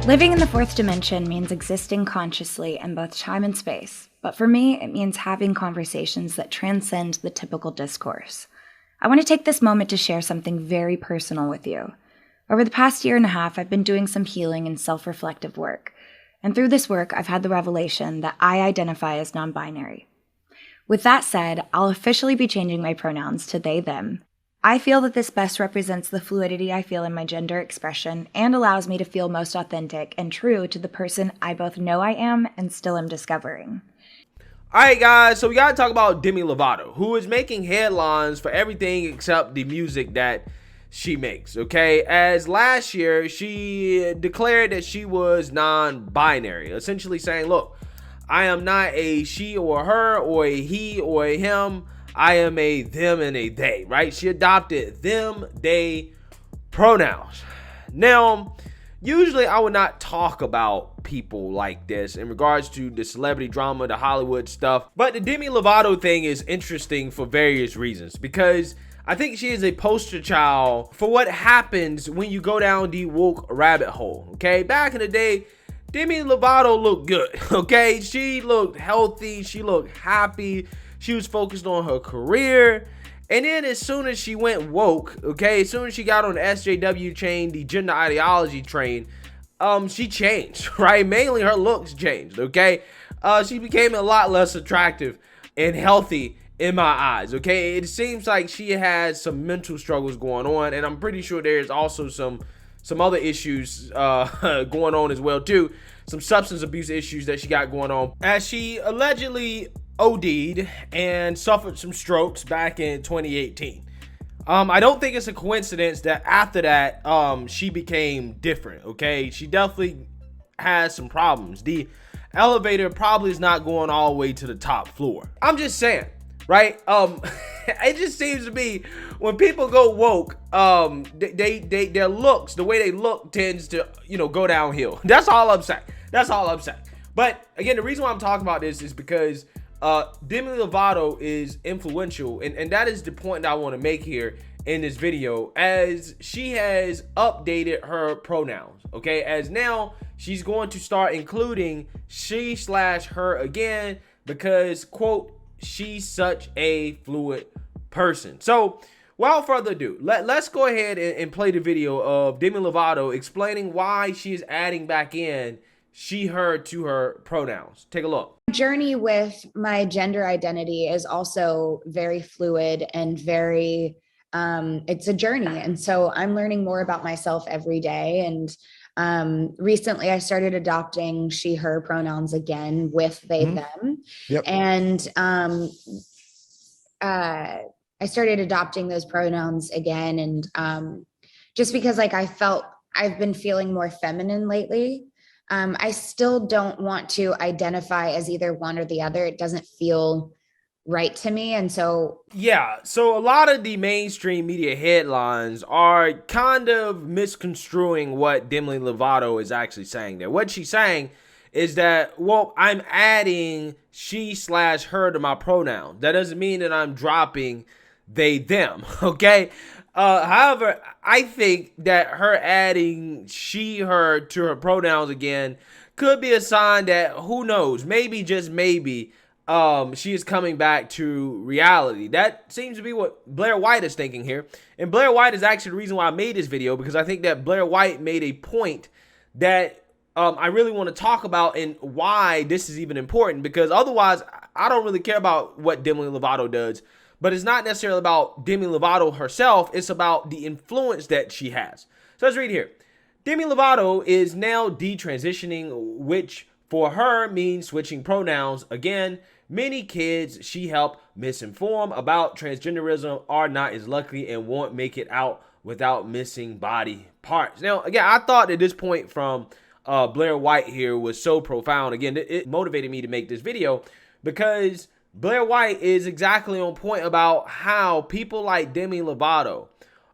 Living in the fourth dimension means existing consciously in both time and space, but for me, it means having conversations that transcend the typical discourse. I want to take this moment to share something very personal with you. Over the past year and a half, I've been doing some healing and self-reflective work, and through this work, I've had the revelation that I identify as non-binary. With that said, I'll officially be changing my pronouns to they, them. I feel that this best represents the fluidity I feel in my gender expression and allows me to feel most authentic and true to the person I both know I am and still am discovering. All right, guys, so we got to talk about Demi Lovato, who is making headlines for everything except the music that she makes, okay? As last year, she declared that she was non-binary, essentially saying, look, I am not a she or her or a he or a him. I am a them and a they, right? She adopted them, they pronouns. Now, usually I would not talk about people like this in regards to the celebrity drama, the Hollywood stuff. But the Demi Lovato thing is interesting for various reasons because I think she is a poster child for what happens when you go down the woke rabbit hole, okay? Back in the day, Demi Lovato looked good, okay? She looked healthy, she looked happy. She was focused on her career. And then as soon as she went woke, okay, as soon as she got on the SJW train, the gender ideology train, she changed, right? Mainly her looks changed, okay? She became a lot less attractive and healthy in my eyes, okay? It seems like she has some mental struggles going on, and I'm pretty sure there's also some other issues going on as well, too. Some substance abuse issues that she got going on. As she allegedly OD'd and suffered some strokes back in 2018. I don't think it's a coincidence that after that, she became different, okay? She definitely has some problems. The elevator probably is not going all the way to the top floor. I'm just saying, right? It just seems to be when people go woke, their looks, the way they look tends to, go downhill. That's all I'm saying. But again, the reason why I'm talking about this is because Demi Lovato is influential, and that is the point that I want to make here in this video, as she has updated her pronouns, okay? As now she's going to start including she/her again because, quote, she's such a fluid person. So without further ado, let's go ahead and play the video of Demi Lovato explaining why she is adding back in she/her to her pronouns. Take a look. Journey with my gender identity is also very fluid and very it's a journey, and so I'm learning more about myself every day. And recently I started adopting she/her pronouns again with they them. Yep. And I started adopting those pronouns again, and just because I felt I've been feeling more feminine lately. I still don't want to identify as either one or the other. It doesn't feel right to me. And so, yeah, so a lot of the mainstream media headlines are kind of misconstruing what Demi Lovato is actually saying there. What she's saying is that, well, I'm adding she/her to my pronoun. That doesn't mean that I'm dropping they, them, okay? However, I think that her adding she/her to her pronouns again could be a sign that, who knows, maybe, just maybe, she is coming back to reality. That seems to be what Blair White is thinking here. And Blair White is actually the reason why I made this video, because I think that Blair White made a point that I really want to talk about and why this is even important, because otherwise I don't really care about what Demi Lovato does. But it's not necessarily about Demi Lovato herself. It's about the influence that she has. So let's read here. Demi Lovato is now detransitioning, which for her means switching pronouns. Again, many kids she helped misinform about transgenderism are not as lucky and won't make it out without missing body parts. Now, again, I thought that this point from Blair White here was so profound. Again, it motivated me to make this video because Blair White is exactly on point about how people like Demi Lovato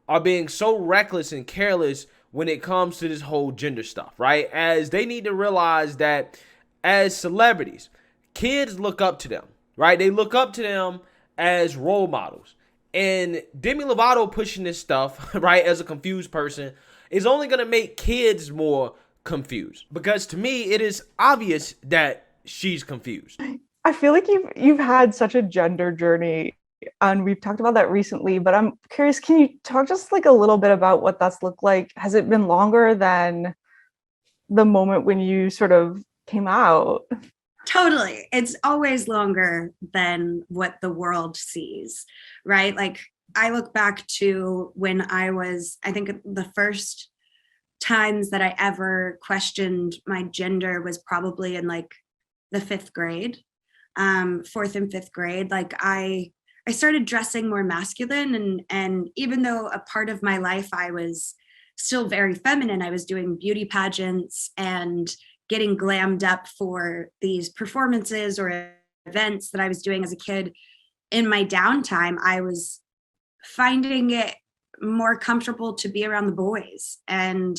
are being so reckless and careless when it comes to this whole gender stuff, right? As they need to realize that as celebrities, kids look up to them, right? They look up to them as role models. And Demi Lovato pushing this stuff, right, as a confused person, is only going to make kids more confused? Because to me, it is obvious that she's confused. I feel like you've had such a gender journey, and we've talked about that recently, but I'm curious, can you talk just like a little bit about what that's looked like? Has it been longer than the moment when you sort of came out? Totally. It's always longer than what the world sees, right? Like I look back to when I think the first times that I ever questioned my gender was probably in like the 5th grade, 4th and 5th grade. Like I started dressing more masculine, and even though a part of my life I was still very feminine, I was doing beauty pageants and getting glammed up for these performances or events that I was doing as a kid. In my downtime, I was finding it more comfortable to be around the boys and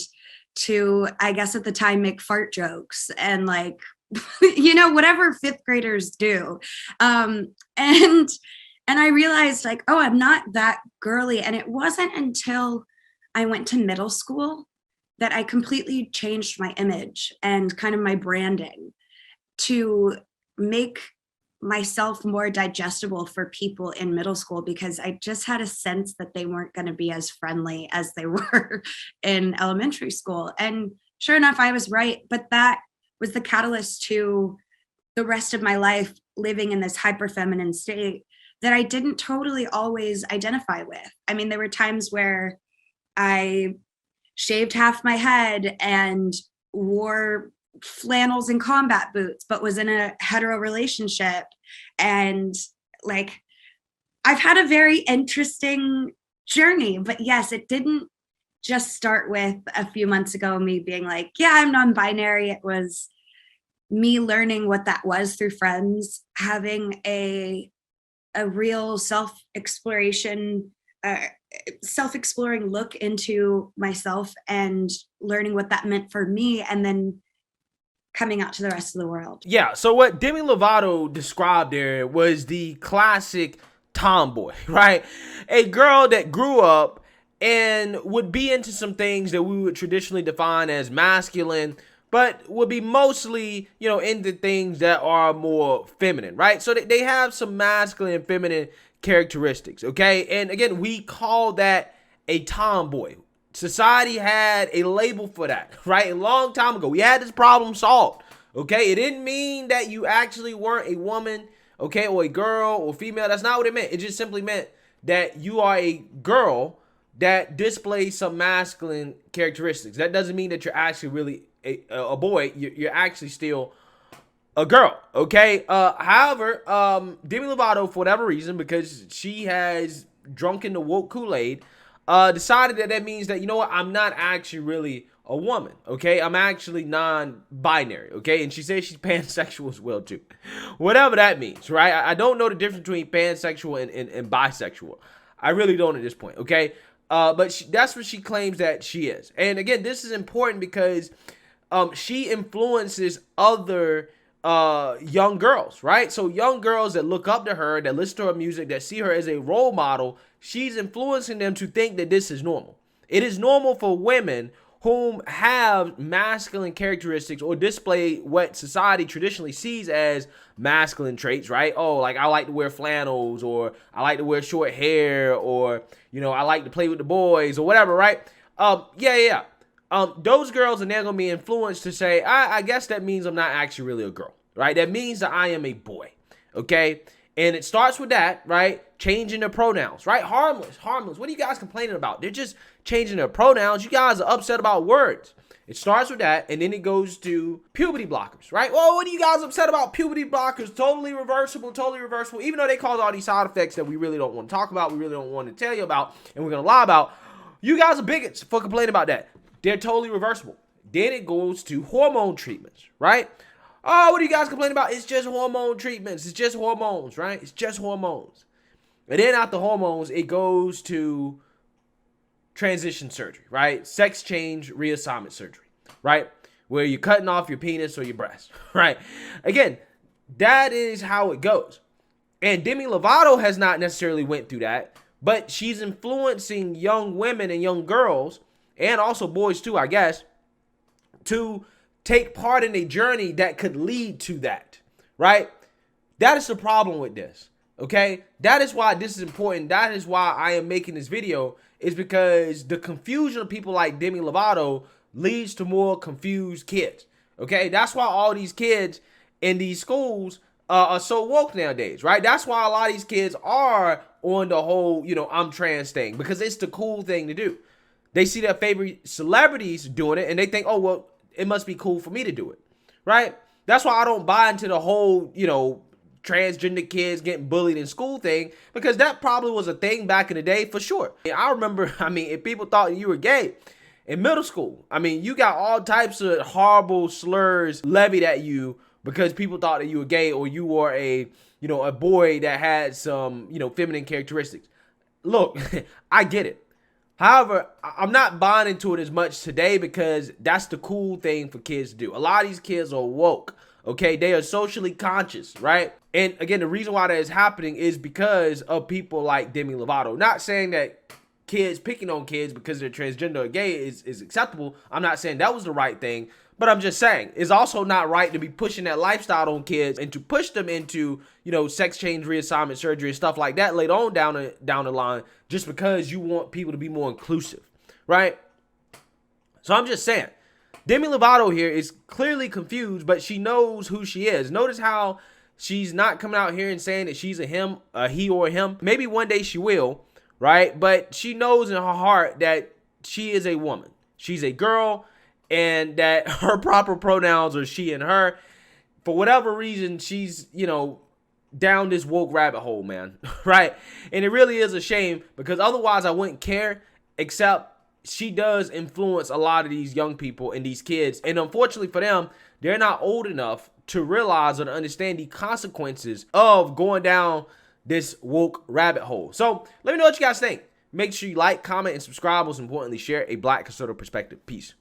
to, I guess at the time, make fart jokes and like, whatever 5th graders do. And I realized like, oh, I'm not that girly. And it wasn't until I went to middle school that I completely changed my image and kind of my branding to make myself more digestible for people in middle school, because I just had a sense that they weren't going to be as friendly as they were in elementary school. And sure enough, I was right. But that was the catalyst to the rest of my life living in this hyper feminine state that I didn't totally always identify with. I mean, there were times where I shaved half my head and wore flannels and combat boots, but was in a hetero relationship. And like, I've had a very interesting journey, but yes, it didn't just start with a few months ago, me being like, yeah, I'm non-binary. It was me learning what that was through friends, having a real self-exploring look into myself and learning what that meant for me, and then coming out to the rest of the world. Yeah, so what Demi Lovato described there was the classic tomboy, right? A girl that grew up and would be into some things that we would traditionally define as masculine, but would be mostly, into things that are more feminine, right? So they have some masculine and feminine characteristics, okay? And again, we call that a tomboy. Society had a label for that, right? A long time ago. We had this problem solved, okay? It didn't mean that you actually weren't a woman, okay, or a girl or female. That's not what it meant. It just simply meant that you are a girl that displays some masculine characteristics. That doesn't mean that you're actually really a boy. You're actually still a girl, okay? However, Demi Lovato, for whatever reason, because she has drunken the woke Kool-Aid, decided that means that, I'm not actually really a woman, okay? I'm actually non-binary, okay? And she says she's pansexual as well, too. Whatever that means, right? I don't know the difference between pansexual and bisexual. I really don't at this point, okay? But that's what she claims that she is. And again, this is important because she influences other young girls, right? So young girls that look up to her, that listen to her music, that see her as a role model, she's influencing them to think that this is normal. It is normal for women whom have masculine characteristics or display what society traditionally sees as masculine traits, right? Oh, like I like to wear flannels, or I like to wear short hair, or, I like to play with the boys or whatever, right? Those girls are now going to be influenced to say, I guess that means I'm not actually really a girl, right? That means that I am a boy, okay? And it starts with that, right? Changing their pronouns, right? Harmless. What are you guys complaining about? They're just changing their pronouns. You guys are upset about words. It starts with that, and then it goes to puberty blockers, right? Well, what are you guys upset about? Puberty blockers, totally reversible, even though they cause all these side effects that we really don't want to talk about, we really don't want to tell you about, and we're going to lie about. You guys are bigots for complaining about that. They're totally reversible. Then it goes to hormone treatments, right? Oh, what are you guys complaining about? It's just hormone treatments. It's just hormones, right? It's just hormones. And then after hormones, it goes to transition surgery, right? Sex change reassignment surgery, right? Where you're cutting off your penis or your breast, right? Again, that is how it goes. And Demi Lovato has not necessarily went through that, but she's influencing young women and young girls, and also boys too, I guess, to take part in a journey that could lead to that, right? That is the problem with this, okay? That is why this is important. That is why I am making this video, is because the confusion of people like Demi Lovato leads to more confused kids, okay? That's why all these kids in these schools are so woke nowadays, right? That's why a lot of these kids are on the whole, I'm trans thing, because it's the cool thing to do. They see their favorite celebrities doing it and they think, oh, well, it must be cool for me to do it, right? That's why I don't buy into the whole, transgender kids getting bullied in school thing, because that probably was a thing back in the day for sure. I remember, if people thought you were gay in middle school, you got all types of horrible slurs levied at you because people thought that you were gay or you were a boy that had some, feminine characteristics. Look, I get it. However, I'm not buying into it as much today because that's the cool thing for kids to do. A lot of these kids are woke, okay? They are socially conscious, right? And again, the reason why that is happening is because of people like Demi Lovato. Not saying that kids picking on kids because they're transgender or gay is acceptable. I'm not saying that was the right thing, but I'm just saying it's also not right to be pushing that lifestyle on kids and to push them into, sex change, reassignment surgery and stuff like that later on down the line, just because you want people to be more inclusive, right? So I'm just saying, Demi Lovato here is clearly confused, but she knows who she is. Notice how she's not coming out here and saying that she's a he or a him. Maybe one day she will, right? But she knows in her heart that she is a woman. She's a girl, and that her proper pronouns are she and her. For whatever reason, she's, down this woke rabbit hole, man, right? And it really is a shame, because otherwise I wouldn't care, except she does influence a lot of these young people and these kids. And unfortunately for them, they're not old enough to realize or to understand the consequences of going down this woke rabbit hole. So let me know what you guys think. Make sure you like, comment, and subscribe. Most importantly, share a Black conservative perspective. Peace.